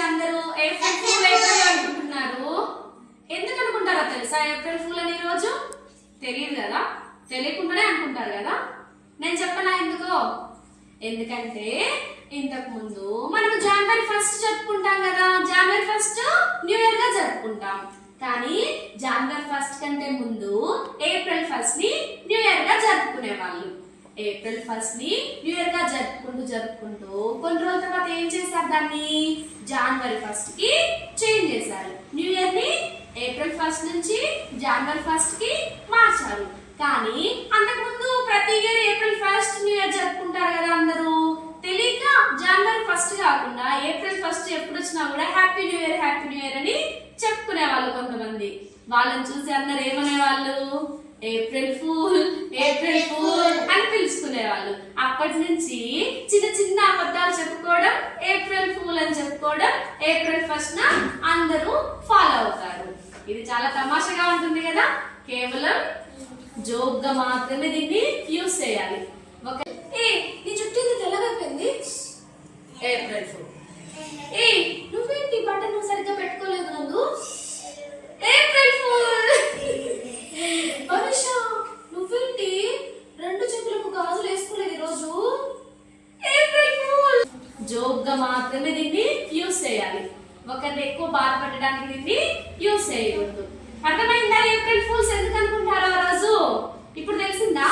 అందరూ April fool అయిపోయి అనుకుంటున్నారు. ఎందుకు అనుకుంటారో తెలుసా ఏప్రిల్ ఫూల్ అని ఈరోజు? తెలియదు కదా, తెలియకుండానే అనుకుంటారు కదా. నేను చెప్పనా ఎందుకో? ఎందుకంటే ఇంతకు ముందు మనం జనవరి 1 జరుపుకుంటాం కదా. జనవరి 1 న్యూ ఇయర్ గా జరుపుకుంటాం. కానీ జనవరి 1 కంటే ముందు ఏప్రిల్ 1 ని న్యూ ఇయర్ గా జరుపుకునే వాళ్ళు. ఏప్రిల్ 1 ని న్యూ ఇయర్ గా జరుపుకుంటూ కొన్ని రోజుల తర్వాత ఏం చేశారు? దాన్ని జనవరి 1 కి చేంజ్ చేశారు. న్యూ ఇయర్ ని ఏప్రిల్ 1 నుంచి జనవరి 1 కి మార్చారు. కానీ అంతకుముందు ప్రతి ఇయర్ ఏప్రిల్ 1 న్యూ ఇయర్ జరుపుకుంటారు కదా అందరూ. తెలియక జనవరి 1 కాకుండా ఏప్రిల్ 1 ఎప్పుడు వచ్చినా కూడా హ్యాపీ న్యూ ఇయర్ అని చెప్పుకునే వాళ్ళు కొంతమంది. వాళ్ళని చూసి అందరు ఏమనేవాళ్ళు? ఏప్రిల్ ఫూల్ అని పిలుచుకునే వాళ్ళు. అప్పటి నుంచి చిన్న చిన్న అబద్ధాలు చెప్పుకోవడం, ఏప్రిల్ ఫూల్ అని చెప్పుకోవడం ఏప్రిల్ 1 అందరూ ఫాలో అవుతారు. ఇది చాలా తమాషగా ఉంటుంది కదా. కేవలం జోక్ గా మాత్రమే దీన్ని యూజ్ చేయాలి. నీ చుట్టూ తెల్లగైపోయింది. April fool. నువ్వేంటి బటన్ నువ్వు సరిగ్గా పెట్టుకోలేదు ముందు? April fool. మనిషా నువ్వేంటి 2 చేతులకు గాజులు వేసుకోలేదు ఈరోజు? April fool. జోక్ గా మాత్రమే దీన్ని యూజ్ చేయాలి. ఒకరిని ఎక్కువ బాధపడడానికి దీన్ని యూజ్ చేయకూడదు. అర్థమైందా? ఏప్రిల్ ఫూల్స్ ఎందుకు అనుకుంటారో ఆ రోజు ఇప్పుడు తెలిసిందా?